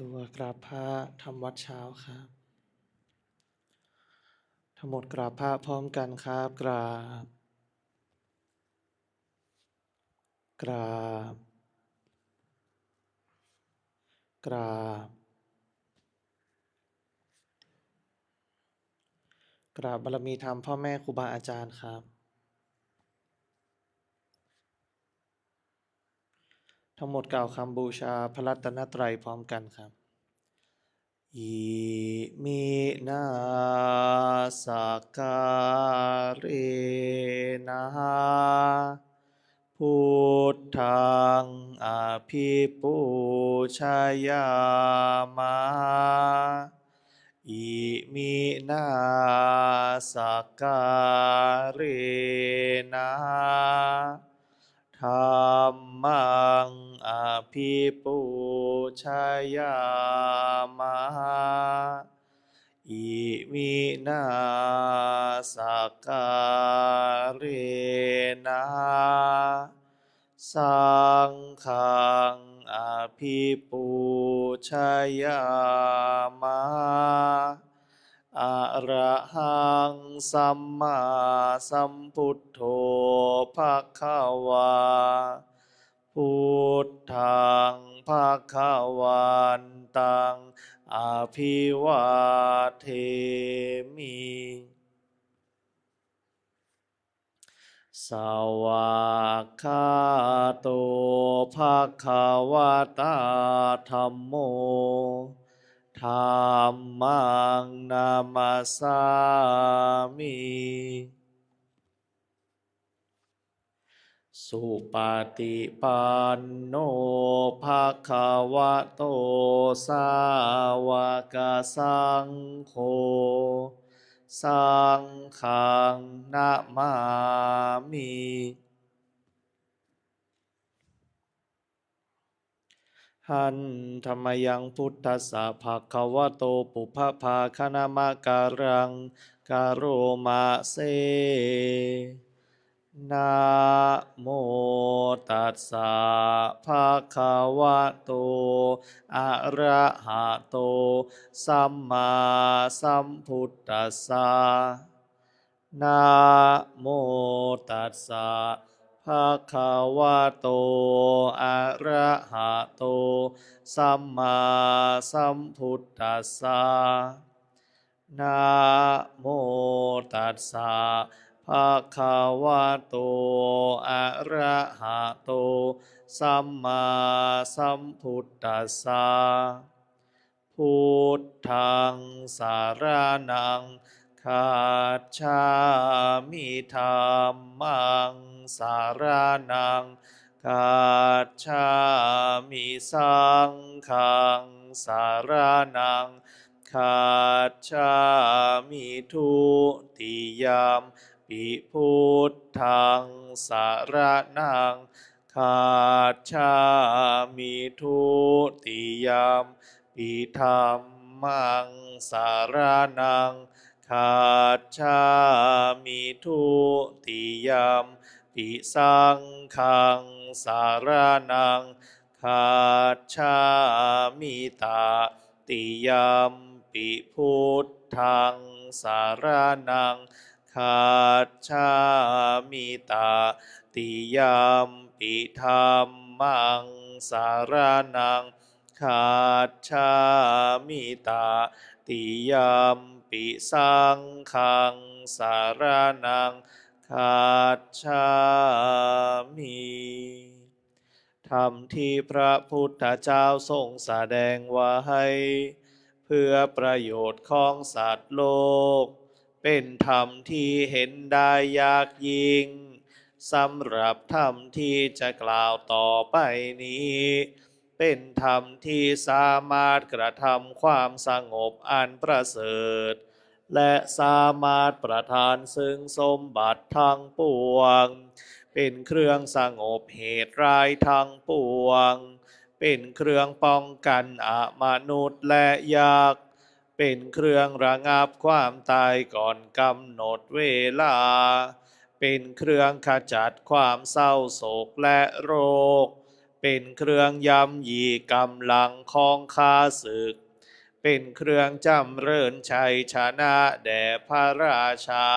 ตัวกราบพระทำวัดเช้าครับทั้งหมดกราบพระพร้อมกันครับกราบกราบกราบกราบบารมีธรรมพ่อแม่ครูบาอาจารย์ครับทั้งหมดกล่าวคำบูชาพระรัตนตรัยพร้อมกันครับอิมินาสการเรนะพุทธังอภิปูชยามะอิมินาสการเรนะธัมมังอภิปูชยามะอิมินาสการเรนะสังฆังอภิปูชยามะอะระหังสัมมาสัมพุทโธภควาพุทธังภวันตังอภิวาเทมิสวากขาโตภควตาธัมโมธัมมังนามัสสามิสุปฏิปันโนภควโตสาวกสังโฆสังฆังนะมามิหันธรรมยังพุทธัสสะภควโตปุพพภาคณมการังกโรมาเซนะโมตัสสะภะคะวะโตอะระหะโตสัมมาสัมพุทธัสสะนะโมตัสสะภะคะวะโตอะระหะโตสัมมาสัมพุทธัสสะนะโมตัสสะภะคะวะโตอะระหะโตสัมมาสัมพุทธัสสะพุทธังสารนังคัจฉามิธัมมังสารนังคัจฉามิสังฆังสารนังคัจฉามิทุติยมปิพุทธังสารนังคัจฉามิทุติยมปิธัมมังสารนังคัจฉามิทุติยมปิสังฆังสารนังคัจฉามิตติยมปิพุทธังสารนังคัจฉามิตติยมปิธัมมังสารนังคัจฉามิตติยมปิสังฆังสารนังคัจฉามิธรรมที่พระพุทธเจ้าทรงแสดงไว้เพื่อประโยชน์ของสัตว์โลกเป็นธรรมที่เห็นได้ยากยิ่งสำหรับธรรมที่จะกล่าวต่อไปนี้เป็นธรรมที่สามารถกระทำความสงบอันประเสริฐและสามารถประทานซึ่งสมบัติทั้งปวงเป็นเครื่องสงบเหตุร้ายทั้งปวงเป็นเครื่องป้องกันอมนุษย์และยักษ์เป็นเครื่องระงับความตายก่อนกำหนดเวลาเป็นเครื่องขจัดความเศร้าโศกและโรค เป็นเครื่องย้ำยีกำลังของข้าศึกเป็นเครื่องจำเริญชัยชนะแด่พระราชา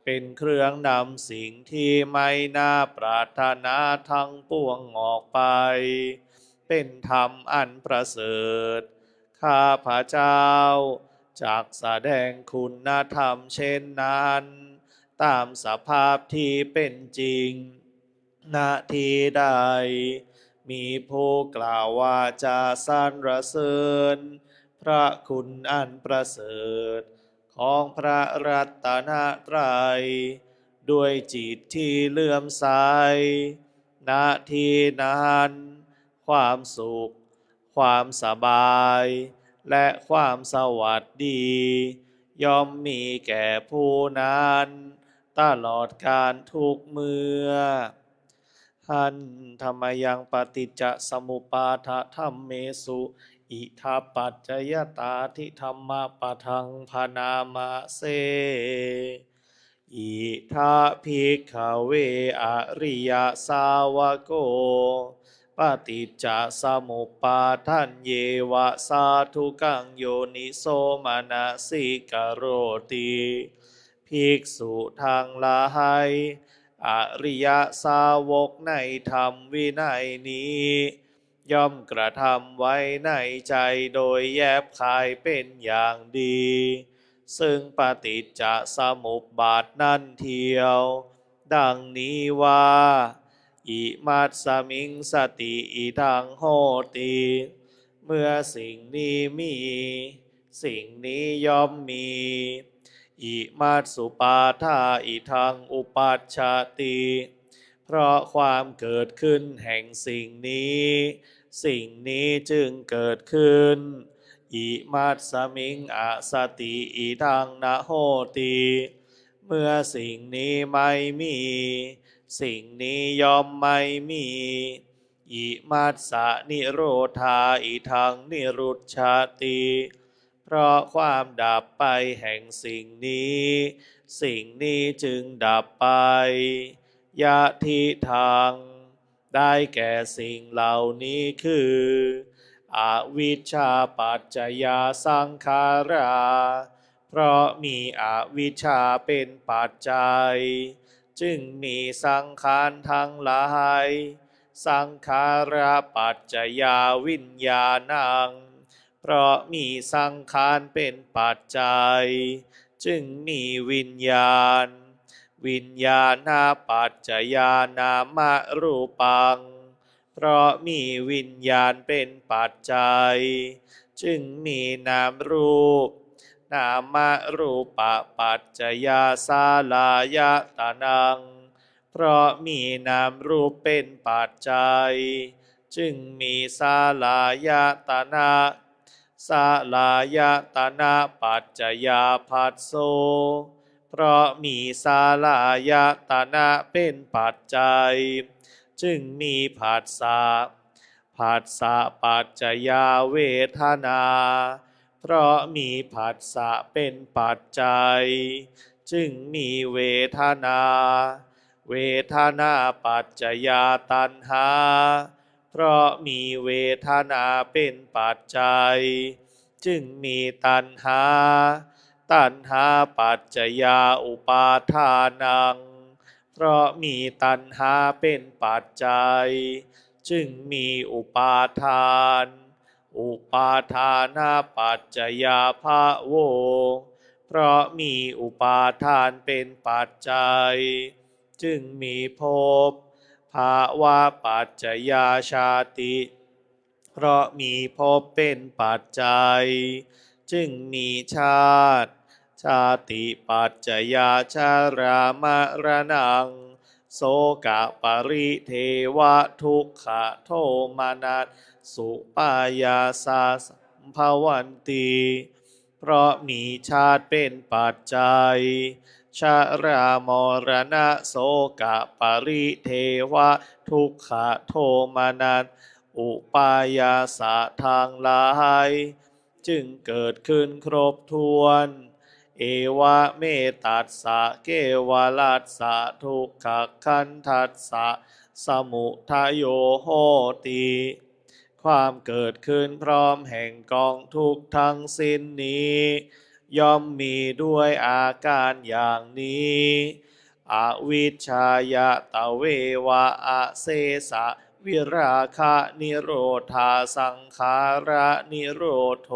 เป็นเครื่องนำสิ่งที่ไม่น่าปรารถนาทั้งปวงออกไปเป็นธรรมอันประเสริฐข้าพระเจ้าจากแสดงคุณธรรมเช่นนั้นตามสภาพที่เป็นจริงณที่ใดมีผู้กล่าวว่าจะสรรเสริญพระคุณอันประเสริฐของพระรัตนตรัยด้วยจิตที่เลื่อมใสณที่นั้นความสุขความสบายและความสวัสดีย่อมมีแก่ผู้นั้นตลอดกาลทุกเมื่อหันธรรมยังปฏิจจสมุปาทธัมเมสุอิทัปปัจจยตาทิธรรมปะทังพนามะเสอิทัภิกขเวอริยสาวโกปฏิจจสมุปปาทันเยวะสาธุกังโยนิโสมนสิกโรติภิกษุทางหลายอริยสาวกในธรรมวินัยนี้ย่อมกระทำไว้ในใจโดยแยบคายเป็นอย่างดีซึ่งปฏิจจสมุปบาทนั่นเทียวดังนี้ว่าอิมัตสมิงสติอิทังโหติเมื่อสิ่งนี้มีสิ่งนี้ย่อมมีอิมัตสุปาทาอิทังอุปัชชติเพราะความเกิดขึ้นแห่งสิ่งนี้สิ่งนี้จึงเกิดขึ้นอิมัตสมิงอสติอิทังนะโหติเมื่อสิ่งนี้ไม่มีสิ่งนี้ย่อมไม่มีอิมัตสนิโรธาอิทังนิรุชชติเพราะความดับไปแห่งสิ่งนี้สิ่งนี้จึงดับไปยะทิทังได้แก่สิ่งเหล่านี้คืออวิชชาปัจจยาสังขาราเพราะมีอวิชชาเป็นปัจจัยจึงมีสังขารทั้งหลายสังขาราปัจจยาวิญญาณังเพราะมีสังขารเป็นปัจจัยจึงมีวิญญาณวิญญาณปัจจยานามรูปังเพราะมีวิญญาณเป็นปัจจัยจึงมีนามรูปนามรูปปัจจยาสาลายตนังเพราะมีนามรูปเป็นปัจจัยจึงมีสาลายตนะสาลายตนะปัจจยาภัสโสเพราะมีสาลายตนะเป็นปัจจัยจึงมีผัสสะผัสสะปัจจยาเวทนาเพราะมีผัสสะเป็นปัจจัยจึงมีเวทนาเวทนาปัจจยาตัณหาเพราะมีเวทนาเป็นปัจจัยจึงมีตัณหาตัณหาปัจจยาอุปาทานังเพราะมีตัณหาเป็นปัจจัยจึงมีอุปาทานอุปาทานาปัจจยาภโวเพราะมีอุปาทานเป็นปัจจัยจึงมีภพภาวะปัจจยาชาติเพราะมีภพเป็นปัจจัยจึงมีชาติชาติปัจจยาชารามรณังโสกะปริเทวะทุกขโทมนัสสุปายาสาสัมภวันติเพราะมีชาติเป็นปัจจัยชรามรณะโสกะปริเทวะทุกขโทมนัสอุปายาสะทางหลายจึงเกิดขึ้นครบถ้วนเอวะเมตัสสะเกวลัสสะทุกขขันธัสสะ สมุทัยโยโหติ ความเกิดขึ้นพร้อมแห่งกองทุกข์ทั้งสิ้นนี้ ย่อมมีด้วยอาการอย่างนี้อวิชชายะตะเววะอะเสสะวิราคะนิโรธาสังขาระนิโรโท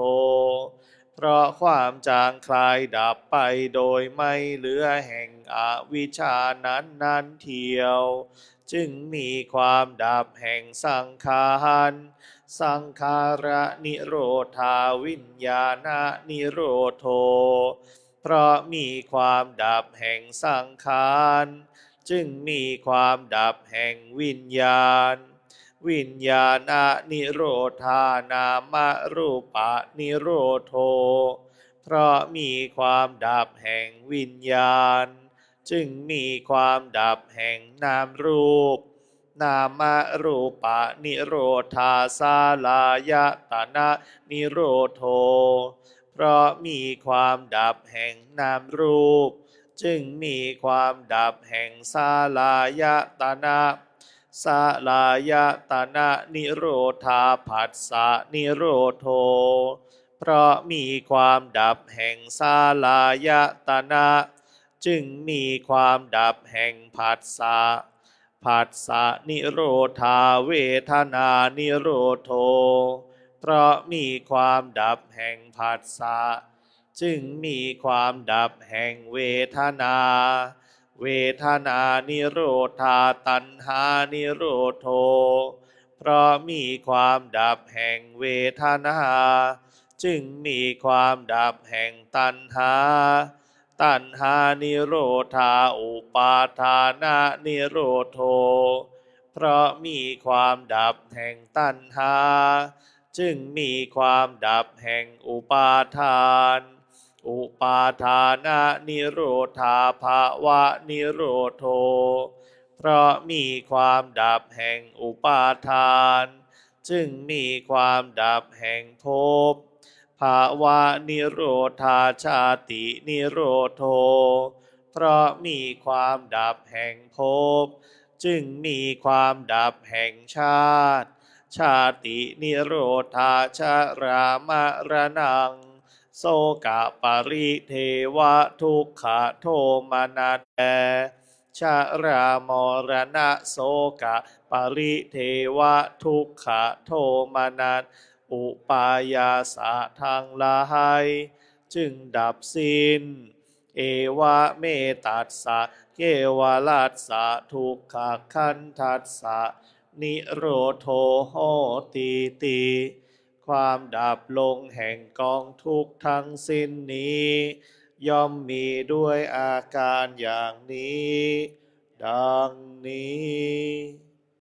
เพราะความจางคลายดับไปโดยไม่เหลือแห่งอวิชชานั้นเทียว จึงมีความดับแห่งสังขารสังขาระนิโรธาวิญญาณนิโรโท เพราะมีความดับแห่งสังขารจึงมีความดับแห่งวิญญาณ วิญญาณนิโรธานามรูปะนิโรโท เพราะมีความดับแห่งวิญญาณจึงมีความดับแห่งนามรูป นามรูปะนิโรธาสาลายตนะนิโรโท เพราะมีความดับแห่งนามรูปจึงมีความดับแห่งสาลายตนะสาลายตนะนิโรธาผัสสะนิโรโท เพราะมีความดับแห่งสาลายตนะจึงมีความดับแห่งผัสสะผัสสะนิโรธาเวทนานิโรโท เพราะมีความดับแห่งผัสสะจึงมีความดับแห่งเวทนา เวทนานิโรธาตัณหานิโรโท เพราะมีความดับแห่งเวทนา จึงมีความดับแห่งตัณหา ตัณหานิโรธาอุปาทานานิโรโท เพราะมีความดับแห่งตัณหาจึงมีความดับแห่งอุปาทาน อุปาทานานิโรธาภาวะนิโรโท เพราะมีความดับแห่งอุปาทานจึงมีความดับแห่งภพ ภาวะนิโรธาชาตินิโรโท เพราะมีความดับแห่งภพจึงมีความดับแห่งชาติ ชาตินิโรธาชรามรณัง โสกะปริเทวะทุกขโทมนัสแตชรามรณะโสกะปริเทวะทุกขโทมนัสอุปายาสะทางหลายจึงดับสิ้นเอวะเมตัสสะเกวลัสสะทุกขคันทัสสะนิโรโทโหติติ ความดับลงแห่งกองทุกข์ทั้งสิ้นนี้ ย่อมมีด้วยอาการอย่างนี้ ดังนี้